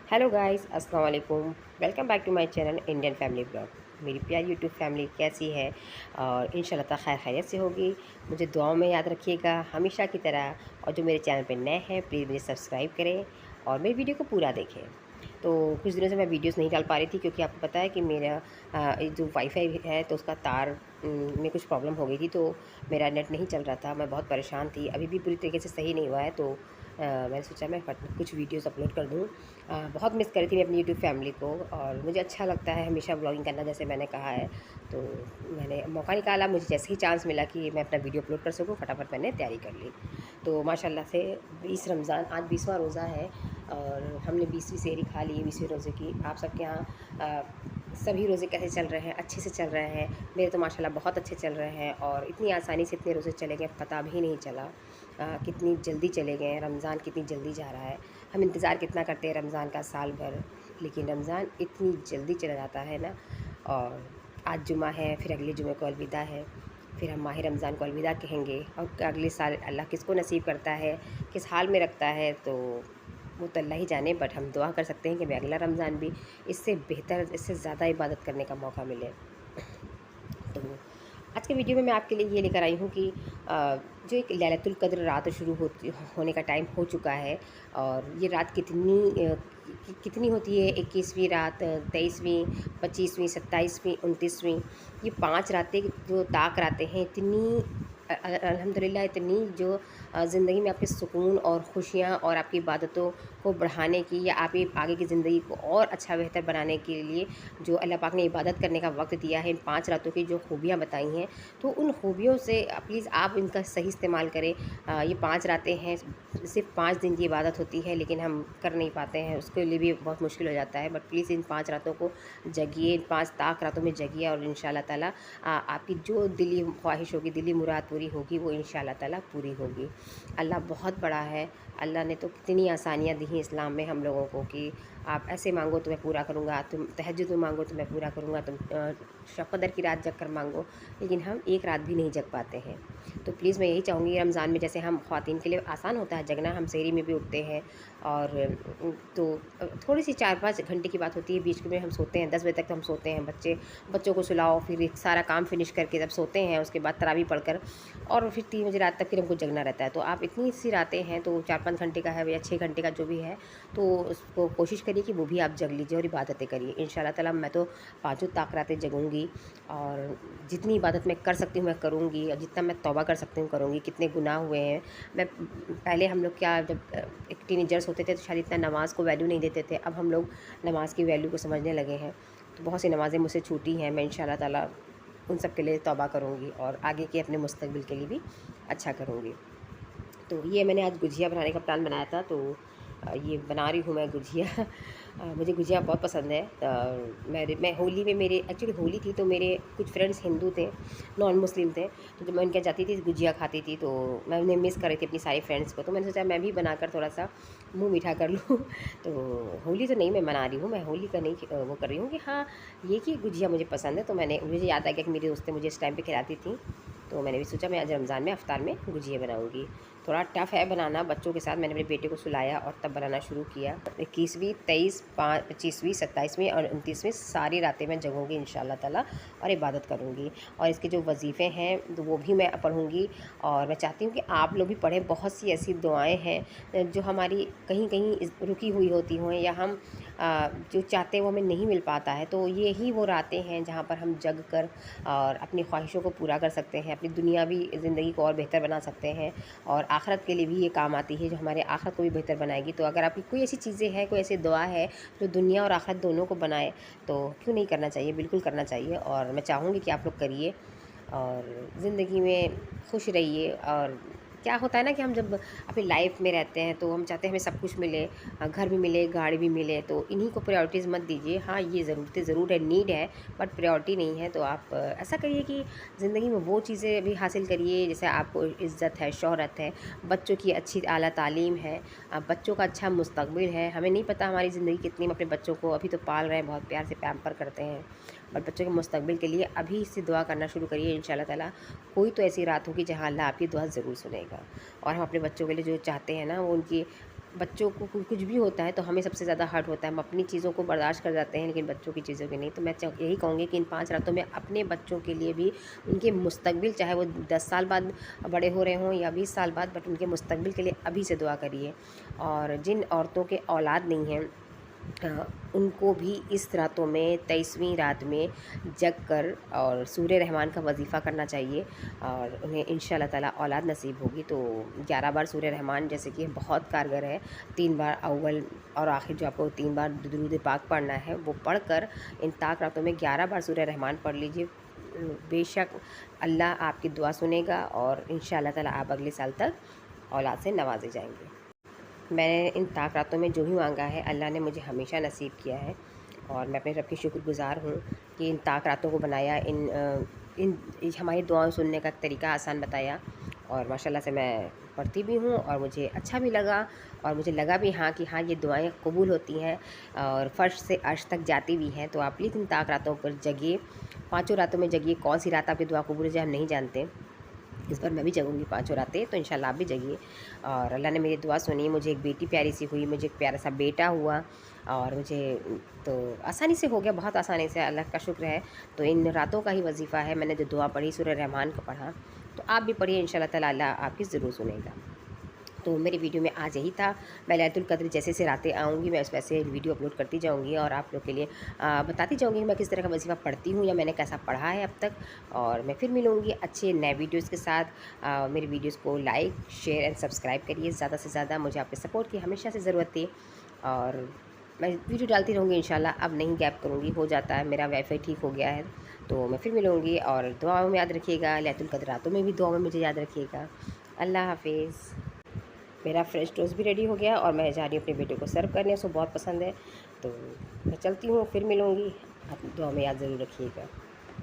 Hello guys, अस्सलाम वालेकुम। Welcome back to my channel Indian family vlog. मेरी प्यारी यूट्यूब फैमिली कैसी है और इंशाल्लाह ताला खैर खैरियत से होगी। मुझे दुआओं में याद रखिएगा हमेशा की तरह। और जो मेरे चैनल पे नए हैं प्लीज़ मुझे सब्सक्राइब करें और मेरी वीडियो को पूरा देखें। तो कुछ दिनों से मैं वीडियोस नहीं डाल पा रही थी क्योंकि आपको पता है कि मेरा जो वाईफाई है तो उसका तार में कुछ प्रॉब्लम हो गई थी, तो मेरा नेट नहीं चल रहा था। मैं बहुत परेशान थी, अभी भी पूरी तरीके से सही नहीं हुआ है। तो मैंने सोचा मैं कुछ वीडियोस अपलोड कर दूँ। बहुत मिस करी थी मैं अपनी यूट्यूब फैमिली को और मुझे अच्छा लगता है हमेशा ब्लॉगिंग करना, जैसे मैंने कहा है। तो मैंने मौका निकाला, मुझे जैसे ही चांस मिला कि मैं अपना वीडियो अपलोड कर सकूँ, फटाफट मैंने तैयारी कर ली। तो माशाल्लाह से 20 रमज़ान, आज 20वां रोज़ा है और हमने 20वीं सेहरी खा ली है 20वें रोज़े की। आप सबके यहाँ सभी रोज़े कैसे चल रहे हैं? अच्छे से चल रहे हैं? मेरे तो माशाल्लाह बहुत अच्छे चल रहे हैं और इतनी आसानी से इतने रोज़े चले गए पता भी नहीं चला। कितनी जल्दी चले गए, रमज़ान कितनी जल्दी जा रहा है। हम इंतज़ार कितना करते हैं रमज़ान का साल भर, लेकिन रमज़ान इतनी जल्दी चला जाता है ना। और आज जुमा है, फिर अगले जुमे को अलविदा है, फिर हम माह रमज़ान को अलविदा कहेंगे और अगले साल अल्लाह किसको नसीब करता है, किस हाल में रखता है, तो वो तो अल्लाह ही जाने। बट हम दुआ कर सकते हैं कि अगला रमज़ान भी इससे बेहतर, इससे ज़्यादा इबादत करने का मौका मिले। तो आज के वीडियो में मैं आपके लिए ये लेकर आई हूँ कि जो एक लैलतुल कद्र रात शुरू होने का टाइम हो चुका है। और ये रात कितनी होती है? 21वीं रात, 23वीं, 25वीं, 27वीं, 29वीं, ये 5 रातें जो ताक रातें हैं, इतनी अल्हम्दुलिल्लाह, इतनी जो ज़िंदगी में आपके सुकून और खुशियाँ और आपकी इबादतों को बढ़ाने की या आपकी आगे की ज़िंदगी को और अच्छा बेहतर बनाने के लिए जो अल्लाह पाक ने इबादत करने का वक्त दिया है, इन 5 रातों की जो खूबियाँ बताई हैं, तो उन खूबियों से प्लीज़ आप इनका सही इस्तेमाल करें। ये 5 रातें हैं, सिर्फ 5 दिन की इबादत होती है, लेकिन हम कर नहीं पाते हैं, उसके लिए भी बहुत मुश्किल हो जाता है। बट प्लीज़ इन 5 रातों को जगिए, इन 5 ताक रातों में जगिए और इंशाल्लाह ताला आपकी जो दिली ख्वाहिश होगी, दिली मुराद पूरी होगी, वो इंशाल्लाह ताला पूरी होगी। अल्लाह बहुत बड़ा है। अल्लाह ने तो कितनी आसानियाँ दी हैं इस्लाम में हम लोगों को कि आप ऐसे मांगो तो मैं पूरा करूँगा, तुम तहज्जुद में मांगो तो मैं पूरा करूँगा, तुम शब कदर की रात जग कर मांगो। लेकिन हम एक रात भी नहीं जग पाते हैं। तो प्लीज़ मैं यही चाहूँगी रमज़ान में, जैसे हम ख़वातीन के लिए आसान होता है जगना, हम सहरी में भी उठते हैं और तो थोड़ी सी 4-5 घंटे की बात होती है, बीच में हम सोते हैं, 10 बजे तक तो हम सोते हैं। बच्चों को सुलाओ, फिर एक सारा काम फिनिश करके जब सोते हैं, उसके बाद तरावी पढ़कर और फिर 3 बजे रात तक फिर हमको जगना रहता है। तो आप इतनी सी रातें हैं, तो 4-5 घंटे का है या 6 घंटे का जो भी है, तो उसको कोशिश करिए कि वो भी आप जग लीजिए और इबादतें करिए। इंशाल्लाह ताला मैं तो पाँचों ताक रातें जगूँगी और जितनी इबादत मैं कर सकती हूँ मैं करूँगी और जितना मैं तौबा कर सकती हूँ करूँगी। कितने गुनाह हुए हैं। मैं पहले हम लोग क्या, जब एक टीनेजर्स होते थे तो शायद इतना नमाज़ को वैल्यू नहीं देते थे। अब हम लोग नमाज़ की वैल्यू को समझने लगे हैं। तो बहुत सी नमाज़ें मुझसे छूटी हैं, मैं इंशाल्लाह ताला उन सब के लिए तौबा करूँगी और आगे के अपने मुस्तकबिल के लिए भी अच्छा करूँगी। तो ये मैंने आज गुझिया बनाने का प्लान बनाया था, तो ये बना रही हूँ मैं गुझिया। मुझे गुझिया बहुत पसंद है। मैं होली में, मेरे एक्चुअली होली थी तो मेरे कुछ फ्रेंड्स हिंदू थे, नॉन मुस्लिम थे। तो जब मैं उनके यहाँ जाती थी गुझिया खाती थी, तो मैं उन्हें मिस कर रही थी अपनी सारी फ्रेंड्स को। तो मैंने सोचा मैं भी बनाकर थोड़ा सा मुँह मीठा कर लूँ। तो होली तो नहीं मैं मना रही हूँ, मैं होली का नहीं वो कर रही हूँ कि हाँ, ये कि गुझिया मुझे पसंद है। तो मुझे याद आ गया कि मेरी दोस्तें मुझे इस टाइम पे खिलाती थी, तो मैंने भी सोचा मैं आज रमज़ान में अफ्तार में गुझिया बनाऊँगी। थोड़ा टफ़ है बनाना बच्चों के साथ। मैंने अपने बेटे को सुलाया और तब बनाना शुरू किया। 21वीं, 23, 25वीं, 27वीं और 29वीं सारी रातें मैं जगूँगी इंशाल्लाह ताला और इबादत करूँगी। और इसके जो वज़ीफ़े हैं तो वो भी मैं पढ़ूँगी और मैं चाहती हूँ कि आप लोग भी पढ़ें। बहुत सी ऐसी दुआएँ हैं जो हमारी कहीं कहीं रुकी हुई होती हों या हम जो चाहते हैं वो हमें नहीं मिल पाता है। तो यही वो रातें हैं जहाँ पर हम जग कर और अपनी ख्वाहिशों को पूरा कर सकते हैं, अपनी दुनियावी ज़िंदगी को और बेहतर बना सकते हैं और आखिरत के लिए भी ये काम आती है, जो हमारे आखिरत को भी बेहतर बनाएगी। तो अगर आपकी कोई ऐसी चीज़ें हैं, कोई ऐसी दुआ है जो दुनिया और आखिरत दोनों को बनाए, तो क्यों नहीं करना चाहिए? बिल्कुल करना चाहिए और मैं चाहूँगी कि आप लोग करिए और ज़िंदगी में खुश रहिए। और क्या होता है ना कि हम जब अपनी लाइफ में रहते हैं तो हम चाहते हैं हमें सब कुछ मिले, घर भी मिले, गाड़ी भी मिले, तो इन्हीं को प्रायोरिटीज़ मत दीजिए। हाँ, ये ज़रूरतें ज़रूर है, नीड है, बट प्रायोरिटी नहीं है। तो आप ऐसा करिए कि ज़िंदगी में वो चीज़ें भी हासिल करिए जैसे आपको इज़्ज़त है, शोहरत है, बच्चों की अच्छी आला तालीम है, बच्चों का अच्छा मुस्तकबिल है। हमें नहीं पता हमारी ज़िंदगी कितनी, हम अपने बच्चों को अभी तो पाल रहे हैं, बहुत प्यार से पैम्पर करते हैं, बट बच्चों के मुस्तकबिल के लिए अभी से दुआ करना शुरू करिए। इंशाल्लाह ताला कोई तो ऐसी रात होगी जहाँ अल्लाह आपकी दुआ ज़रूर सुनेगा। और हम अपने बच्चों के लिए जो चाहते हैं ना, वो उनकी बच्चों को कुछ भी होता है तो हमें सबसे ज़्यादा हर्ट होता है, हम अपनी चीज़ों को बर्दाश्त कर जाते हैं लेकिन बच्चों की चीज़ों की नहीं। तो मैं यही कहूँगी कि इन 5 रातों में अपने बच्चों के लिए भी, उनके मुस्तकबिल, चाहे वो 10 साल बाद बड़े हो रहे हों या 20 साल बाद, बट उनके मुस्तकबिल के लिए अभी से दुआ करिए। और जिन औरतों के औलाद नहीं हैं उनको भी इस रातों में, 23वीं रात में जग कर और सूर्य रहमान का वजीफ़ा करना चाहिए और उन्हें इंशाअल्लाह ताला औलाद नसीब होगी। तो 11 बार सूर्य रहमान, जैसे कि बहुत कारगर है, 3 बार अव्वल और आखिर जो आपको 3 बार दुरूद पाक पढ़ना है वो पढ़कर इन ताक रातों में 11 बार सूर्य रहमान पढ़ लीजिए। बेशक अल्लाह आपकी दुआ सुनेगा और इंशाअल्लाह ताला आप अगले साल तक औलाद से नवाजे जाएंगे। मैंने इन ताक रातों में जो भी मांगा है अल्लाह ने मुझे हमेशा नसीब किया है और मैं अपने रब की शुक्रगुज़ार हूँ कि इन ताक रातों को बनाया, इन हमारी दुआएं सुनने का तरीका आसान बताया और माशाल्लाह से मैं पढ़ती भी हूँ और मुझे अच्छा भी लगा और मुझे लगा भी हाँ कि हाँ ये दुआएं कबूल होती हैं और फ़र्श से अर्श तक जाती भी हैं। तो आप प्लीज़ इन ताक रातों पर जगिए, 5 रातों में जगिए। कौन सी रात आपकी दुआ कबूल हो जाए हम नहीं जानते, इस बार मैं भी जगूँगी 5 रातें, तो इंशाल्लाह आप भी जगिए। और अल्लाह ने मेरी दुआ सुनी, मुझे एक बेटी प्यारी सी हुई, मुझे एक प्यारा सा बेटा हुआ और मुझे तो आसानी से हो गया, बहुत आसानी से, अल्लाह का शुक्र है। तो इन रातों का ही वजीफ़ा है, मैंने जो दुआ पढ़ी सूरह रहमान को पढ़ा, तो आप भी पढ़िए, इंशाल्लाह ताला अल्लाह आपकी ज़रूर सुनेगा। तो मेरी वीडियो में आज यही था। मैं लैलतुल क़द्र जैसे जैसे रातें आऊँगी मैं वैसे वीडियो अपलोड करती जाऊँगी और आप लोग के लिए बताती जाऊँगी कि मैं किस तरह का वजीफ़ा पढ़ती हूँ या मैंने कैसा पढ़ा है अब तक। और मैं फिर मिलूँगी अच्छे नए वीडियोज़ के साथ। मेरी वीडियोज़ को लाइक, शेयर एंड सब्सक्राइब करिए ज़्यादा से ज़्यादा, मुझे आपके सपोर्ट की हमेशा से ज़रूरत थी और मैं वीडियो डालती रहूँगी इंशाल्लाह। अब नहीं गैप करूँगी, हो जाता है, मेरा वाईफ़ाई ठीक हो गया है। तो मैं फिर मिलूँगी और दुआओं में याद रखिएगा, लैलतुल क़द्र रातों में भी दुआ में मुझे याद रखिएगा। अल्लाह हाफ़िज़। मेरा फ्रेंच टोस्ट भी रेडी हो गया और मैं जा रही हूँ अपने बेटे को सर्व करने, उसको बहुत पसंद है। तो मैं चलती हूँ, फिर मिलूँगी। आप दुआ में याद ज़रूर रखिएगा।